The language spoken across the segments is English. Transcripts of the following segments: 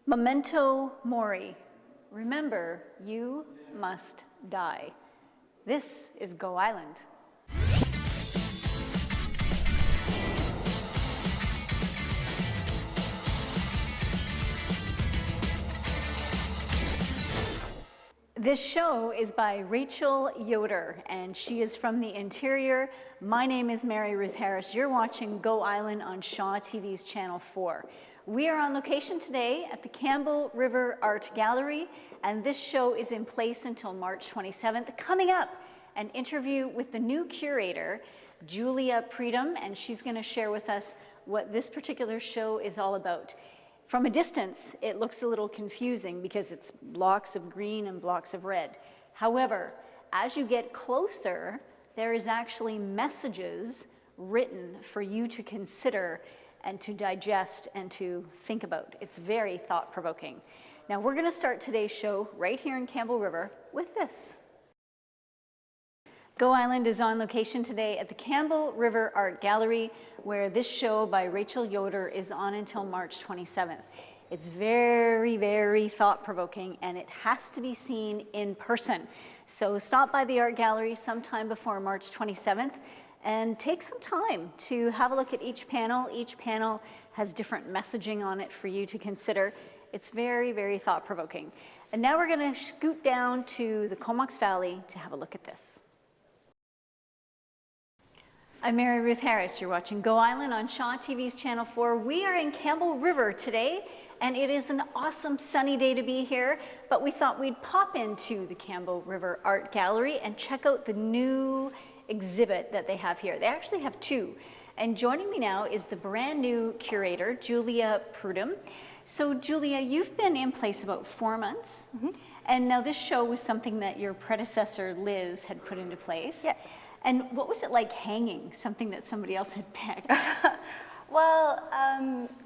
Memento Mori. Remember, you must die. This is Go Island. This show is by Rachel Yoder, and she is from the interior. My name is Mary Ruth Harris. You're watching Go Island on Shaw TV's Channel 4. We are on location today at the Campbell River Art Gallery, and this show is in place until March 27th. Coming up, an interview with the new curator, Julia Pruden, and she's going to share with us what this particular show is all about. From a distance, it looks a little confusing because it's blocks of green and blocks of red. However, as you get closer, there is actually messages written for you to consider and to digest and to think about. It's very thought-provoking. Now, we're gonna start today's show right here in Campbell River with this. Go Island is on location today at the Campbell River Art Gallery, where this show by Rachel Yoder is on until March 27th. It's very, very thought-provoking, and it has to be seen in person. So stop by the art gallery sometime before March 27th and take some time to have a look at each panel. Each panel has different messaging on it for you to consider. It's very, very thought-provoking. And now we're gonna scoot down to the Comox Valley to have a look at this. I'm Mary Ruth Harris. You're watching Go Island on Shaw TV's Channel 4. We are in Campbell River today, and it is an awesome sunny day to be here, but we thought we'd pop into the Campbell River Art Gallery and check out the new exhibit that they have here. They actually have two. And joining me now is the brand new curator, Julia Pruden. So Julia, you've been in place about 4 months. And now this show was something that your predecessor, Liz, had put into place. Yes. And what was it like hanging something that somebody else had picked? Well,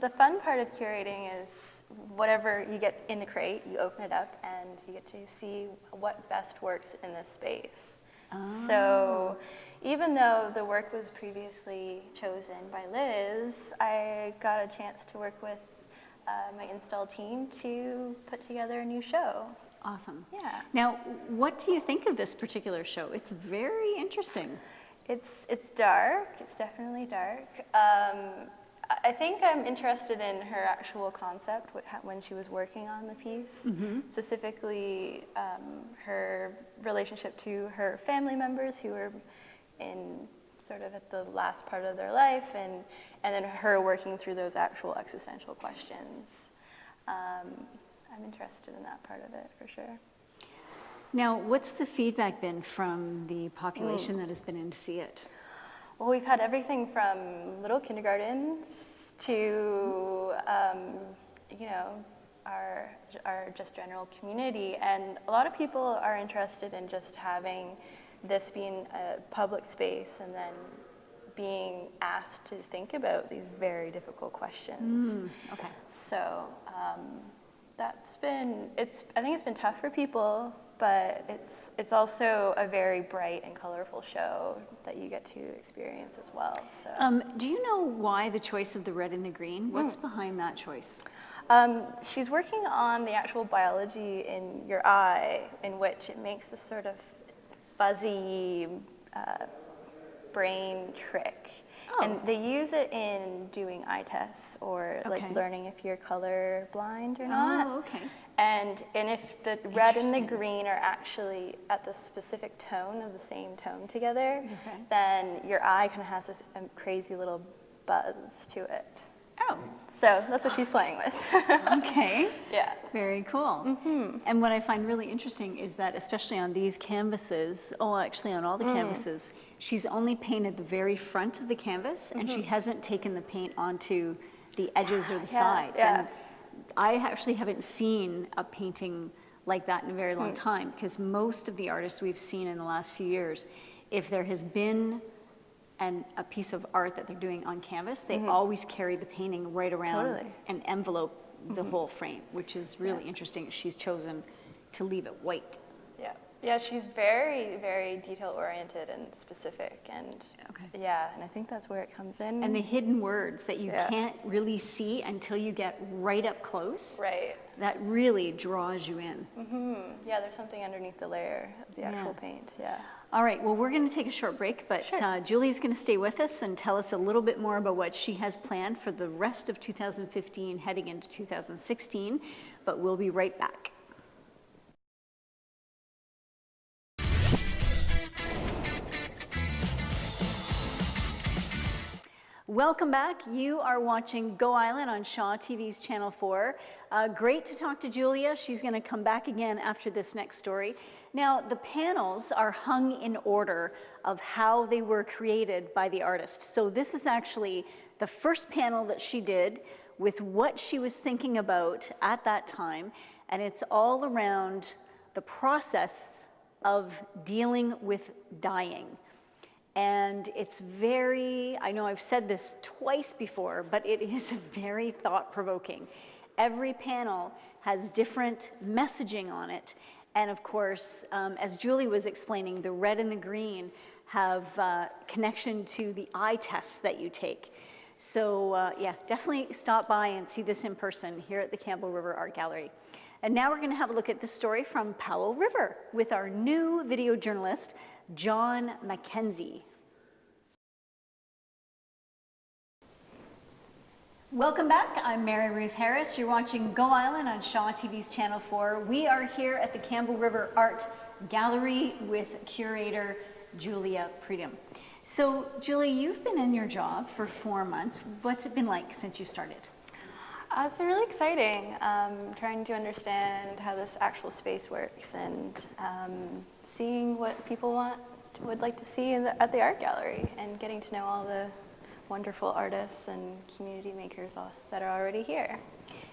the fun part of curating is whatever you get in the crate, you open it up and you get to see what best works in this space. Oh. So even though the work was previously chosen by Liz, I got a chance to work with my install team to put together a new show. Awesome. Yeah. Now, what do you think of this particular show? It's very interesting. It's dark. It's definitely dark. I think I'm interested in her actual concept when she was working on the piece, specifically her relationship to her family members who were in sort of at the last part of their life, and then her working through those actual existential questions. I'm interested in that part of it, for sure. Now, what's the feedback been from the population that has been in to see it? Well, we've had everything from little kindergartens to, you know, our just general community. And a lot of people are interested in just having this being a public space and then being asked to think about these very difficult questions. Okay. So that's been, I think it's been tough for people, but it's also a very bright and colorful show that you get to experience as well. So. Do you know why the choice of the red and the green? What's behind that choice? She's working on the actual biology in your eye, in which it makes this sort of fuzzy brain trick. Oh. And they use it in doing eye tests or like learning if you're color blind or not. Oh, okay. And if the red and the green are actually at the specific tone of the same tone together, then your eye kind of has this crazy little buzz to it. Oh. So that's what she's playing with. Okay. Yeah. Very cool. And what I find really interesting is that, especially on these canvases, actually on all the canvases, she's only painted the very front of the canvas, and she hasn't taken the paint onto the edges or the sides. Yeah. And I actually haven't seen a painting like that in a very long time, because most of the artists we've seen in the last few years, if there has been a piece of art that they're doing on canvas, they always carry the painting right around and envelope the whole frame, which is really interesting. She's chosen to leave it white. Yeah, she's very, very detail-oriented and specific, and Okay. Yeah, and I think that's where it comes in. And the hidden words that you Yeah. can't really see until you get right up close, Right. that really draws you in. Yeah, there's something underneath the layer of the actual paint. Yeah. All right, well, we're going to take a short break, but Sure. Julie's going to stay with us and tell us a little bit more about what she has planned for the rest of 2015 heading into 2016, but we'll be right back. Welcome back. You are watching Go Island on Shaw TV's Channel 4. Great to talk to Julia. She's going to come back again after this next story. Now, the panels are hung in order of how they were created by the artist. So this is actually the first panel that she did with what she was thinking about at that time, and it's all around the process of dealing with dying. And it's very, I know I've said this twice before, but it is very thought-provoking. Every panel has different messaging on it. And of course, as Julie was explaining, the red and the green have connection to the eye tests that you take. So yeah, definitely stop by and see this in person here at the Campbell River Art Gallery. And now we're going to have a look at this story from Powell River with our new video journalist, John Mackenzie. Welcome back. I'm Mary Ruth Harris. You're watching Go Island on Shaw TV's Channel 4. We are here at the Campbell River Art Gallery with curator Julia Pruden. So, Julie, you've been in your job for 4 months. What's it been like since you started? It's been really exciting, trying to understand how this actual space works and seeing what people would like to see at the art gallery and getting to know all the wonderful artists and community makers that are already here.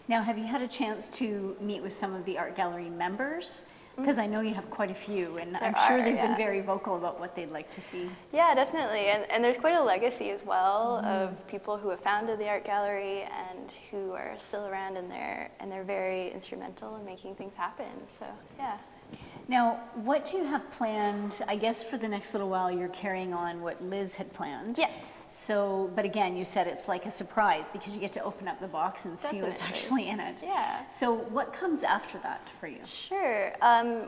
Now, have you had a chance to meet with some of the art gallery members? Because I know you have quite a few, and I'm sure they've been very vocal about what they'd like to see. Yeah, definitely, and there's quite a legacy as well of people who have founded the art gallery and who are still around, and they're very instrumental in making things happen. So yeah. Now, what do you have planned? I guess for the next little while, you're carrying on what Liz had planned. Yeah. So, but again, you said it's like a surprise because you get to open up the box and see what's actually in it. Yeah. So what comes after that for you? Sure.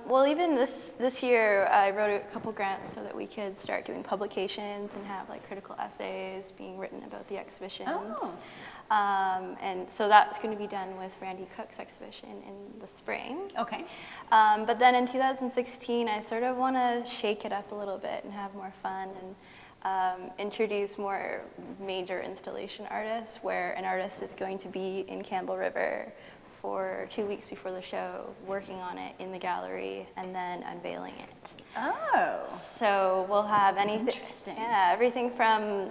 Well, even this year, I wrote a couple grants so that we could start doing publications and have like critical essays being written about the exhibitions. Oh. And so that's going to be done with Randy Cook's exhibition in the spring. Okay. But then in 2016, I sort of want to shake it up a little bit and have more fun and introduce more major installation artists, where an artist is going to be in Campbell River for 2 weeks before the show, working on it in the gallery, and then unveiling it. Oh. So we'll have anything. Interesting. Yeah, everything from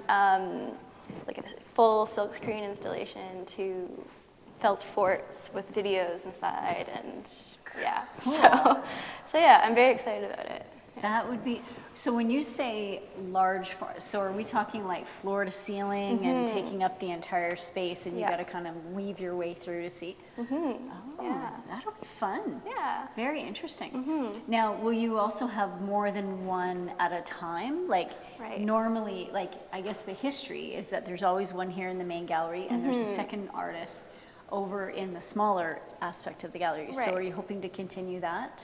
like a full silkscreen installation to felt forts with videos inside, and yeah. Cool. So yeah, I'm very excited about it. That would be, so when you say large, so are we talking like floor to ceiling and taking up the entire space, and you got to kind of weave your way through to see? Oh, Yeah. that'll be fun. Yeah. Very interesting. Now, will you also have more than one at a time? Like normally, like I guess the history is that there's always one here in the main gallery and there's a second artist over in the smaller aspect of the gallery. So are you hoping to continue that?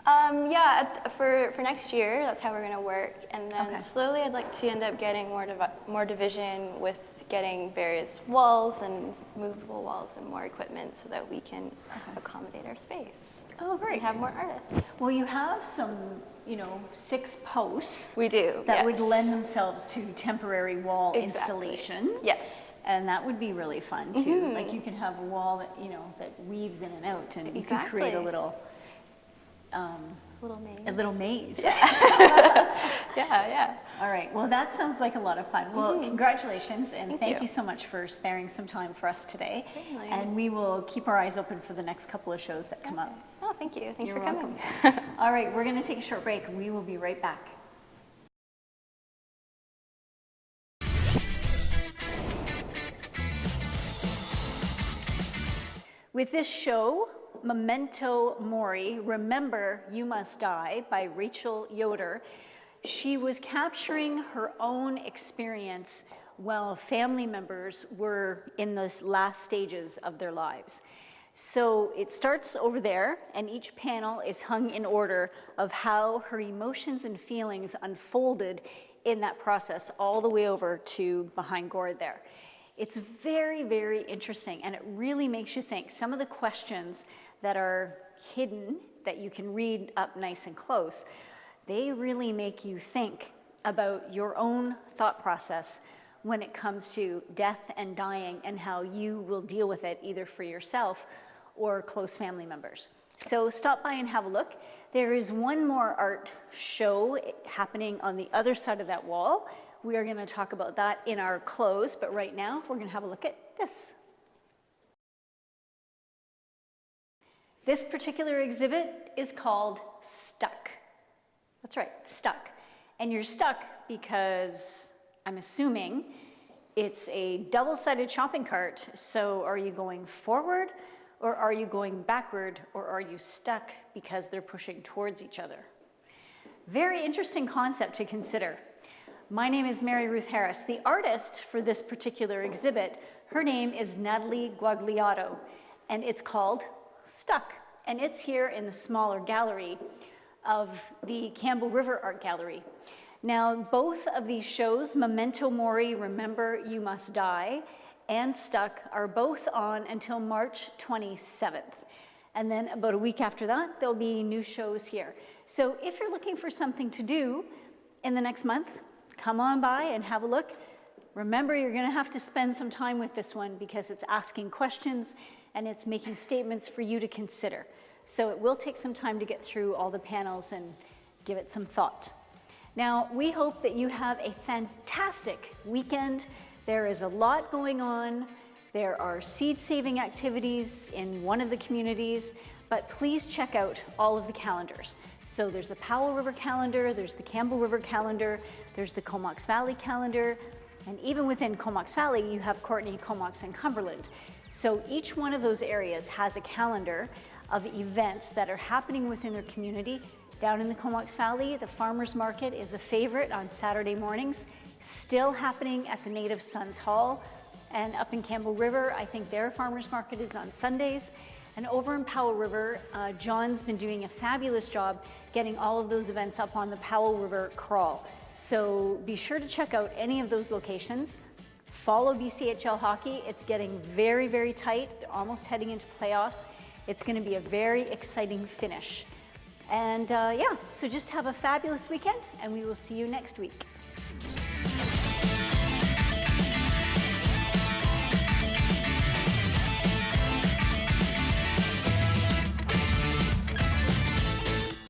Yeah, for next year, that's how we're going to work. And then slowly I'd like to end up getting more division with getting various walls and movable walls and more equipment so that we can accommodate our space. Oh, great. And have more artists. Well, you have some, 6 posts. We do, that would lend themselves to temporary wall installation. Yes. And that would be really fun too. Like you can have a wall that, that weaves in and out, and you could create a little maze. A little maze. Yeah. All right. Well, that sounds like a lot of fun. Well, congratulations, and thank you so much for sparing some time for us today. Certainly. And we will keep our eyes open for the next couple of shows that come up. Oh, thank you. Thanks You're for coming. welcome. All right. We're going to take a short break. We will be right back. With this show, Memento Mori, Remember You Must Die by Rachel Yoder, She was capturing her own experience while family members were in those last stages of their lives. So it starts over there, and each panel is hung in order of how her emotions and feelings unfolded in that process, all the way over to behind Gord there. It's very, very interesting, and it really makes you think. Some of the questions that are hidden, that you can read up nice and close, they really make you think about your own thought process when it comes to death and dying, and how you will deal with it, either for yourself or close family members. So stop by and have a look. There is one more art show happening on the other side of that wall. We are going to talk about that in our close, but right now we're going to have a look at this. This particular exhibit is called Stuck. That's right, stuck. And you're stuck because I'm assuming it's a double-sided shopping cart. So are you going forward, or are you going backward, or are you stuck because they're pushing towards each other? Very interesting concept to consider. My name is Mary Ruth Harris. The artist for this particular exhibit, her name is Natalie Guagliato, and it's called Stuck. And it's here in the smaller gallery of the Campbell River Art Gallery. Now, both of these shows, Memento Mori, Remember You Must Die, and Stuck, are both on until March 27th. And then about a week after that, there'll be new shows here. So if you're looking for something to do in the next month, come on by and have a look. Remember, you're going to have to spend some time with this one because it's asking questions and it's making statements for you to consider. So it will take some time to get through all the panels and give it some thought. Now, we hope that you have a fantastic weekend. There is a lot going on. There are seed-saving activities in one of the communities, but please check out all of the calendars. So there's the Powell River calendar, there's the Campbell River calendar, there's the Comox Valley calendar, and even within Comox Valley, you have Courtenay, Comox, and Cumberland. So each one of those areas has a calendar of events that are happening within their community. Down in the Comox Valley, the Farmers Market is a favorite on Saturday mornings, still happening at the Native Sons Hall. And up in Campbell River, I think their Farmers Market is on Sundays. And over in Powell River, John's been doing a fabulous job getting all of those events up on the Powell River Crawl. So be sure to check out any of those locations. Follow BCHL hockey. It's getting very, very tight, almost heading into playoffs. It's going to be a very exciting finish. And yeah, so just have a fabulous weekend, and we will see you next week.